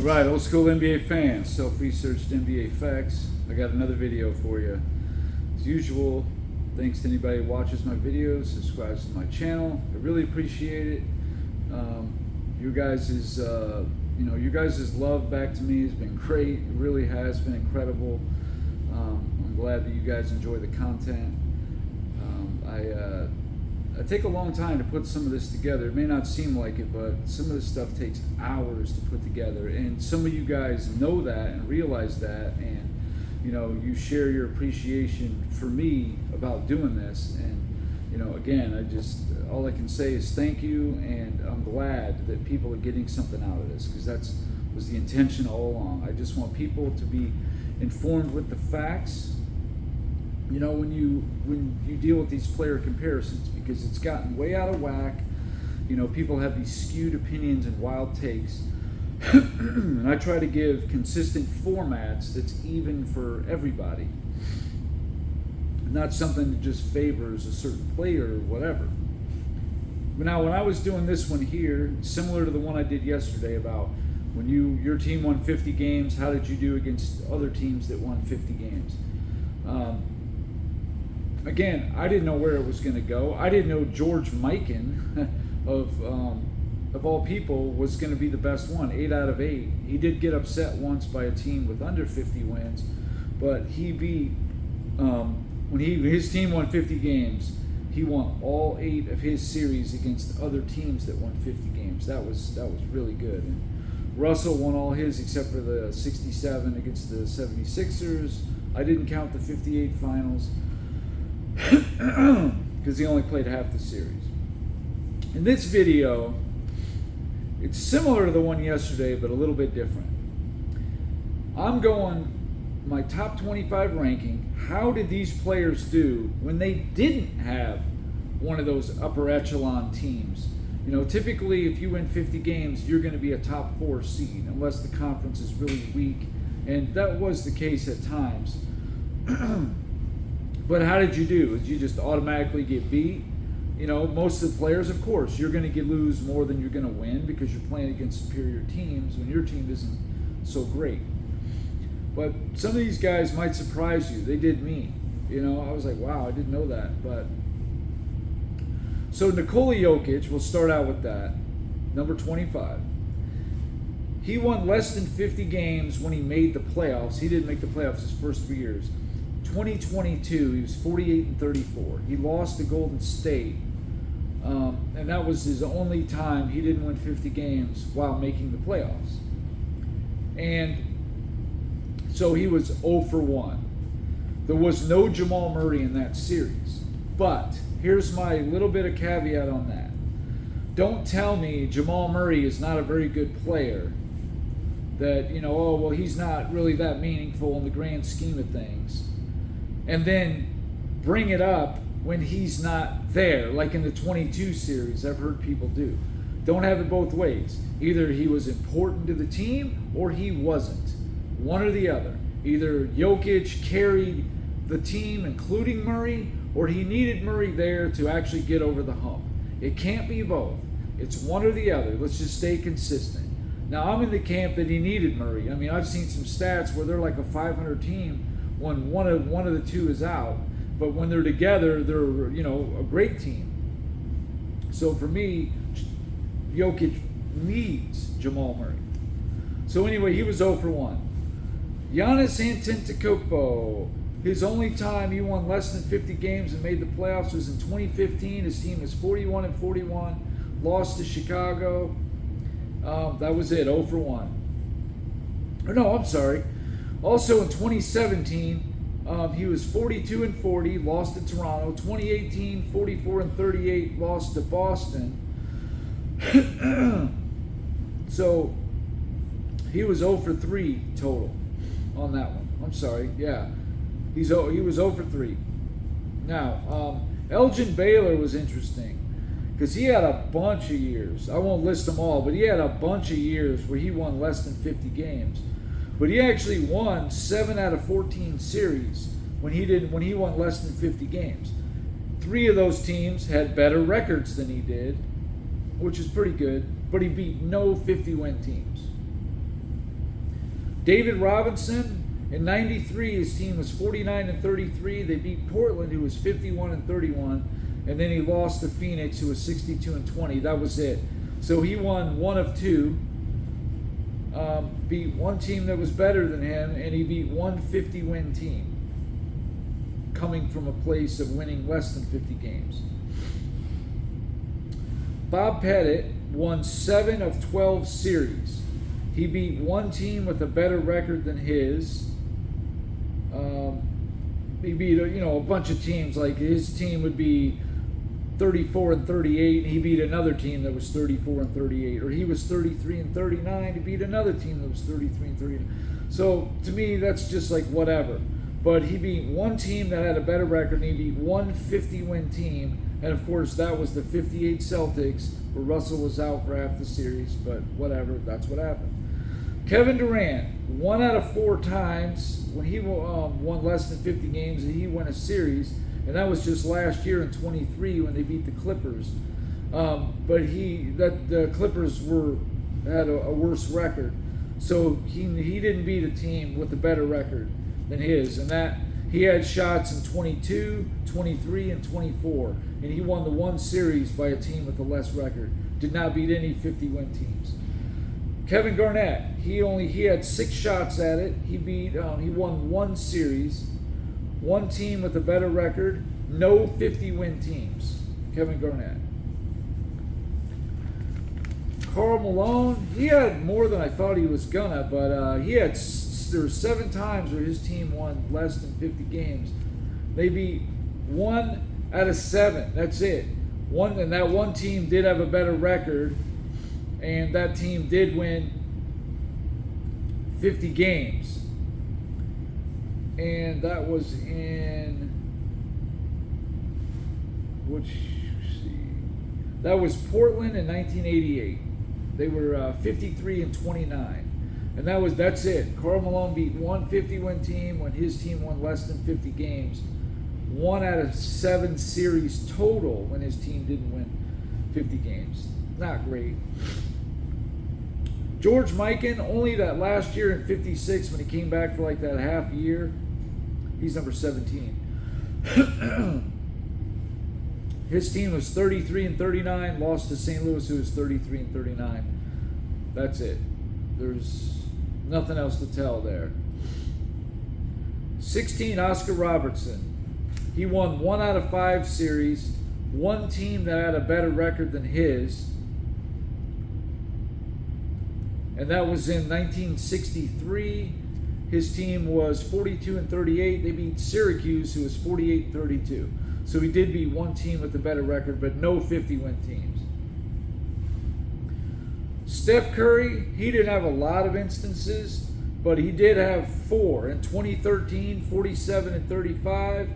Right, old school NBA fans, self-researched NBA facts. I got another video for you. As usual, thanks to anybody who watches my videos, subscribes to my channel. I really appreciate it. You guys' love back to me has been great. It really has been incredible. I'm glad that you guys enjoy the content. I take a long time to put some of this together. It may not seem like it, but some of this stuff takes hours to put together. And some of you guys know that and realize that, and you share your appreciation for me about doing this. And again, all I can say is thank you, and I'm glad that people are getting something out of this, because that was the intention all along. I just want people to be informed with the facts. When you deal with these player comparisons, because it's gotten way out of whack. People have these skewed opinions and wild takes. And I try to give consistent formats that's even for everybody. Not something that just favors a certain player or whatever. But now, when I was doing this one here, similar to the one I did yesterday about when your team won 50 games, how did you do against other teams that won 50 games? Again, I didn't know where it was going to go. I didn't know George Mikan of all people was going to be the best one, 8 out of 8. He did get upset once by a team with under 50 wins, but he beat when his team won 50 games. He won all 8 of his series against other teams that won 50 games. That was really good. And Russell won all his except for the 67 against the 76ers. I didn't count the 58 finals because he only played half the series. In this video, it's similar to the one yesterday, but a little bit different. I'm going my top 25 ranking. How did these players do when they didn't have one of those upper echelon teams? Typically if you win 50 games, you're going to be a top 4 seed, unless the conference is really weak, and that was the case at times. But how did you do? Did you just automatically get beat? Most of the players, of course, you're going to lose more than you're going to win, because you're playing against superior teams when your team isn't so great. But some of these guys might surprise you. They did me. I was like, wow, I didn't know that. But so Nikola Jokic, we'll start out with that, number 25. He won less than 50 games when he made the playoffs. He didn't make the playoffs his first 3 years. 2022, he was 48-34. He lost to Golden State, and that was his only time he didn't win 50 games while making the playoffs. And so he was 0 for 1. There was no Jamal Murray in that series. But here's my little bit of caveat on that. Don't tell me Jamal Murray is not a very good player, that, he's not really that meaningful in the grand scheme of things, and then bring it up when he's not there, like in the 22 series I've heard people do. Don't have it both ways. Either he was important to the team or he wasn't. One or the other. Either Jokic carried the team, including Murray, or he needed Murray there to actually get over the hump. It can't be both. It's one or the other. Let's just stay consistent. Now, I'm in the camp that he needed Murray. I mean, I've seen some stats where they're like a 500 team when one of the two is out, but when they're together, they're a great team. So for me, Jokic needs Jamal Murray. So anyway, he was 0 for 1. Giannis Antetokounmpo, his only time he won less than 50 games and made the playoffs was in 2015. His team was 41-41, lost to Chicago. That was it, 0 for 1. Or no, I'm sorry. Also in 2017, he was 42-40, lost to Toronto. 2018, 44-38, lost to Boston. So he was 0 for 3 total on that one. I'm sorry, yeah. He was 0 for 3. Now, Elgin Baylor was interesting, because he had a bunch of years. I won't list them all, but he had a bunch of years where he won less than 50 games. But he actually won 7 out of 14 series when he won less than 50 games. 3 of those teams had better records than he did, which is pretty good, but he beat no 50-win teams. David Robinson, in 93, his team was 49-33. They beat Portland, who was 51-31. And then he lost to Phoenix, who was 62-20. That was it. So he won one of two. Beat one team that was better than him, and he beat one 50-win team, coming from a place of winning less than 50 games. Bob Pettit won 7 of 12 series. He beat one team with a better record than his. He beat a bunch of teams. Like his team would be 34-38, and he beat another team that was 34-38, or he was 33-39, he beat another team that was 33-39. So to me, that's just like whatever. But he beat one team that had a better record, and he beat one 50-win team, and of course that was the 58 Celtics, where Russell was out for half the series. But whatever, that's what happened. Kevin Durant, 1 out of 4 times when he won less than 50 games, and he won a series. And that was just last year in 23 when they beat the Clippers. But the Clippers had a worse record. So he didn't beat a team with a better record than his. And that he had shots in 22, 23, and 24. And he won the one series by a team with a less record. Did not beat any 50-win teams. Kevin Garnett, he had 6 shots at it. He won one series. One team with a better record, no 50-win teams. Kevin Garnett. Karl Malone, he had more than I thought he was gonna, but there were 7 times where his team won less than 50 games. They beat 1 out of 7. That's it. And that one team did have a better record, and that team did win 50 games. And that was that was Portland in 1988. They were 53-29. And that's it. Karl Malone beat one 50-win team when his team won less than 50 games. 1 out of 7 series total when his team didn't win 50 games. Not great. George Mikan, only that last year in 56 when he came back for like that half year. He's number 17. His team was 33-39, lost to St. Louis, who was 33-39. That's it. There's nothing else to tell there. 16, Oscar Robertson. He won 1 out of 5 series. One team that had a better record than his. And that was in 1963. His team was 42-38. They beat Syracuse, who was 48-32. So he did beat one team with a better record, but no 50-win teams. Steph Curry, he didn't have a lot of instances, but he did have 4. In 2013, 47-35.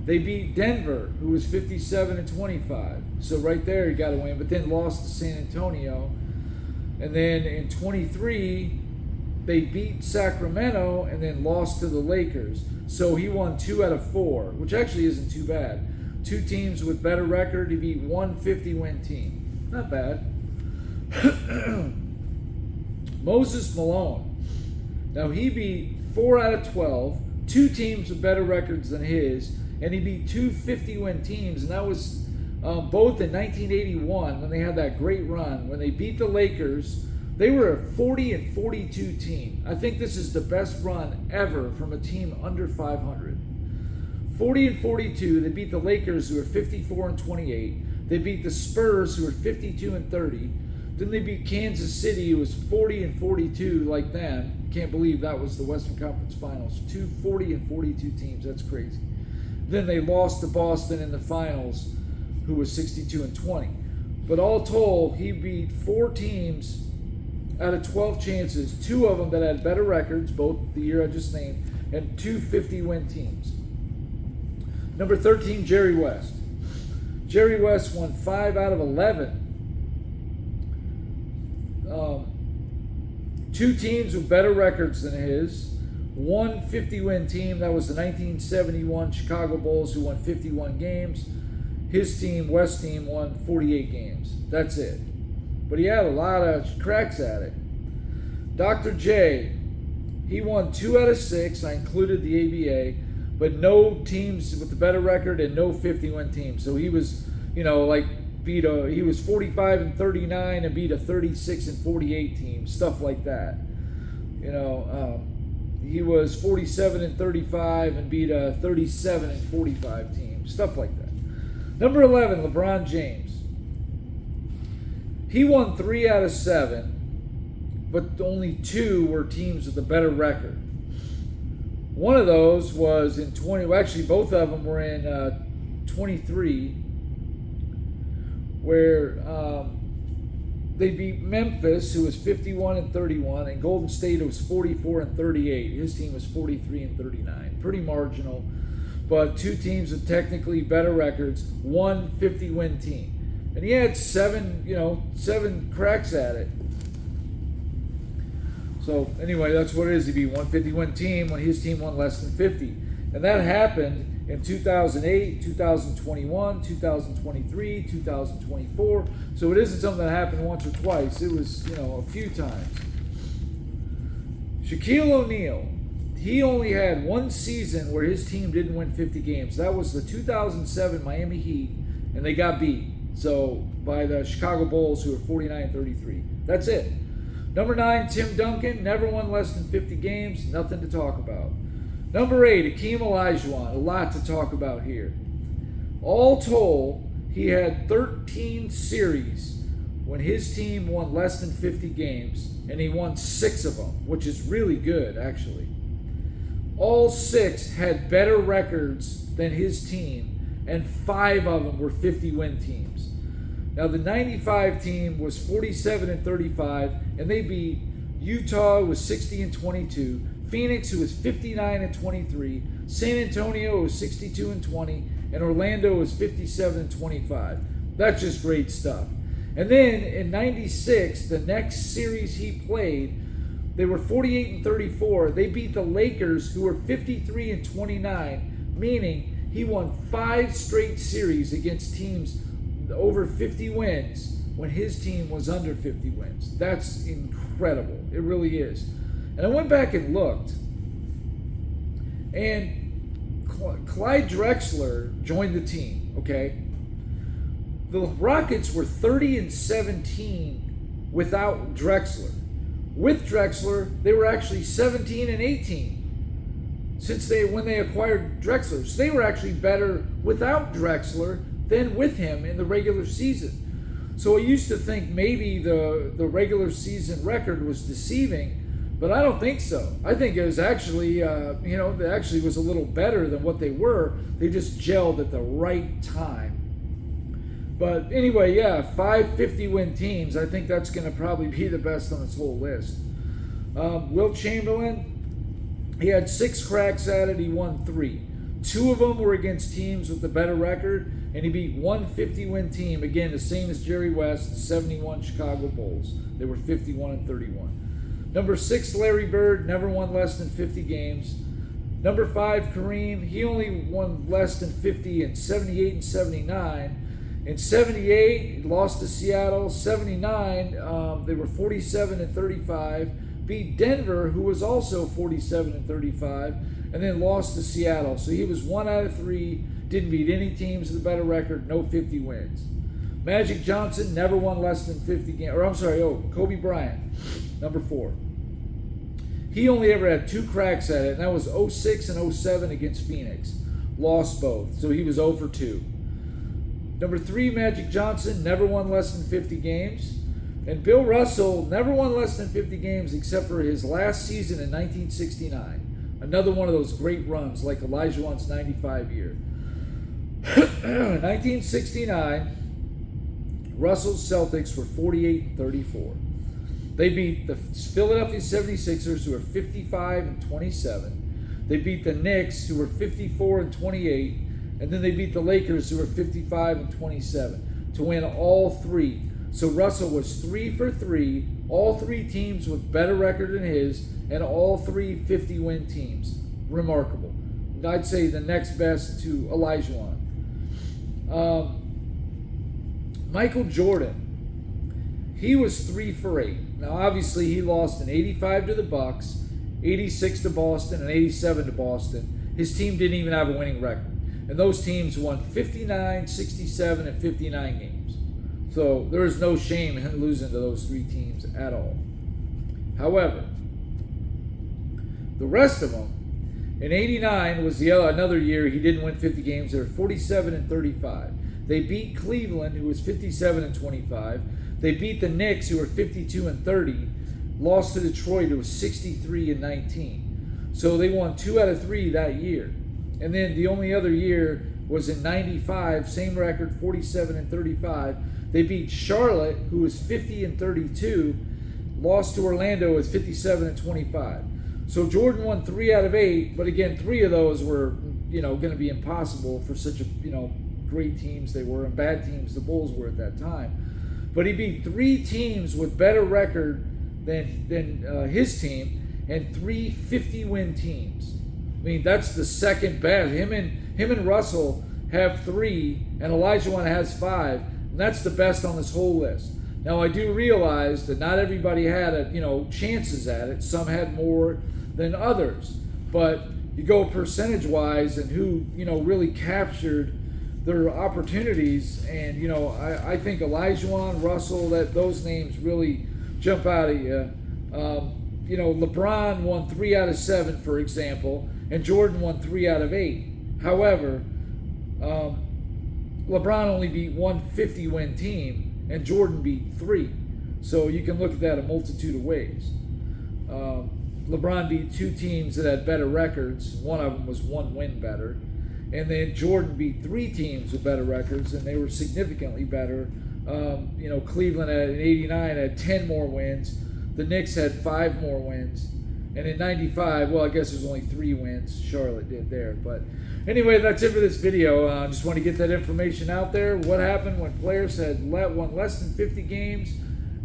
They beat Denver, who was 57-25. So right there, he got a win, but then lost to San Antonio. And then in 23, they beat Sacramento and then lost to the Lakers. So he won 2 out of 4, which actually isn't too bad. 2 teams with better record. He beat one 50-win team. Not bad. Moses Malone. Now he beat 4 out of 12, 2 teams with better records than his, and he beat 2 50-win teams, and that was both in 1981 when they had that great run. When they beat the Lakers, they were a 40-42 team. I think this is the best run ever from a team under 500. 40-42, they beat the Lakers, who were 54-28. They beat the Spurs, who were 52-30. Then they beat Kansas City, who was 40-42 like them. Can't believe that was the Western Conference Finals. 2 40-42 teams, that's crazy. Then they lost to Boston in the finals, who was 62-20. But all told, he beat 4 teams out of 12 chances, 2 of them that had better records, both the year I just named, and 2 50-win teams. Number 13, Jerry West. Jerry West won 5 out of 11. 2 teams with better records than his. 1 50-win team, that was the 1971 Chicago Bulls, who won 51 games. His team, West team, won 48 games. That's it. But he had a lot of cracks at it. Dr. J, He won 2 out of 6. I included the ABA, but no teams with the better record and no 50-win teams. So he was, he was 45-39 and beat a 36-48 team, stuff like that. He was 47-35 and beat a 37-45 team, stuff like that. Number 11, LeBron James. He won 3 out of 7, but only 2 were teams with a better record. One of those was in 20. Well, actually, both of them were in 23, where they beat Memphis, who was 51-31, and Golden State, who was 44-38. His team was 43-39. Pretty marginal, but 2 teams with technically better records, one 50-win team. And he had 7 cracks at it. So anyway, that's what it is. He'd be one 50-win team when his team won less than 50. And that happened in 2008, 2021, 2023, 2024. So it isn't something that happened once or twice. It was, a few times. Shaquille O'Neal, he only had 1 season where his team didn't win 50 games. That was the 2007 Miami Heat, and they got beat. So by the Chicago Bulls, who were 49-33. That's it. Number 9, Tim Duncan, never won less than 50 games. Nothing to talk about. Number 8, Hakeem Olajuwon, a lot to talk about here. All told, he had 13 series when his team won less than 50 games, and he won 6 of them, which is really good, actually. All 6 had better records than his team, and 5 of them were 50-win teams. Now, the 95 team was 47-35, and they beat Utah, who was 60-22, Phoenix, who was 59-23, San Antonio, who was 62-20, and Orlando was 57-25. That's just great stuff. And then in 96, the next series he played, they were 48-34. They beat the Lakers, who were 53-29, meaning he won 5 straight series against teams over 50 wins when his team was under 50 wins. That's incredible. It really is. And I went back and looked, and Clyde Drexler joined the team, okay? The Rockets were 30-17 without Drexler. With Drexler, they were actually 17-18 when they acquired Drexler. So they were actually better without Drexler than with him in the regular season. So I used to think maybe the regular season record was deceiving, but I don't think so. I think it was actually, they actually was a little better than what they were. They just gelled at the right time. But anyway, 5 50-win teams. I think that's going to probably be the best on this whole list. Wilt Chamberlain, he had 6 cracks at it. He won 3. 2 of them were against teams with the better record, and he beat one 50-win team. Again, the same as Jerry West, the 71 Chicago Bulls. They were 51-31. Number 6, Larry Bird, never won less than 50 games. Number 5, Kareem, he only won less than 50 in 78-79. In 78, he lost to Seattle. 79, they were 47-35. Beat Denver, who was also 47-35, and then lost to Seattle. So he was 1 out of 3, didn't beat any teams with a better record, no 50 wins. Magic Johnson never won less than 50 games. Kobe Bryant, number 4. He only ever had 2 cracks at it, and that was 06 and 07 against Phoenix. Lost both, so he was 0 for 2. Number 3, Magic Johnson, never won less than 50 games. And Bill Russell never won less than 50 games except for his last season in 1969. Another one of those great runs like Olajuwon's 95 year. 1969, Russell's Celtics were 48-34. They beat the Philadelphia 76ers, who were 55-27. They beat the Knicks, who were 54-28. And then they beat the Lakers, who were 55-27, to win all 3. So Russell was 3 for 3, all 3 teams with better record than his, and all 3 50-win teams. Remarkable. I'd say the next best to Olajuwon. Michael Jordan, he was 3 for 8. Now, obviously, he lost in 85 to the Bucks, 86 to Boston, and 87 to Boston. His team didn't even have a winning record. And those teams won 59, 67, and 59 games. So there is no shame in losing to those three teams at all. However, the rest of them, in 89 was another year he didn't win 50 games. They were 47 and 35. They beat Cleveland, who was 57 and 25. They beat the Knicks, who were 52 and 30. Lost to Detroit, who was 63 and 19. So they won 2 out of 3 that year. And then the only other year was in 95, same record, 47 and 35. They beat Charlotte, who was 50 and 32. Lost to Orlando, with 57 and 25. So Jordan won 3 out of 8, but again, 3 of those were, going to be impossible for such a, great teams they were, and bad teams the Bulls were at that time. But he beat 3 teams with better record than his team, and 3 50-win teams. I mean, that's the second best. Him and Russell have 3, and Olajuwon has 5, and that's the best on this whole list. Now, I do realize that not everybody had chances at it. Some had more than others. But you go percentage-wise and who, really captured their opportunities. And, I think Olajuwon, Russell, those names really jump out at you. LeBron won 3 out of 7, for example, and Jordan won 3 out of 8. However, LeBron only beat 1 50-win team, and Jordan beat 3. So you can look at that a multitude of ways. LeBron beat 2 teams that had better records. One of them was 1 win better. And then Jordan beat 3 teams with better records, and they were significantly better. Cleveland in 89 had 10 more wins. The Knicks had 5 more wins. And in 95, well, I guess there's only 3 wins. Charlotte did there. But anyway, that's it for this video. I just want to get that information out there. What happened when players had won less than 50 games?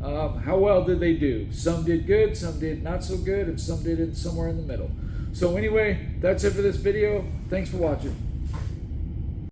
How well did they do? Some did good, some did not so good, and some did it somewhere in the middle. So anyway, that's it for this video. Thanks for watching.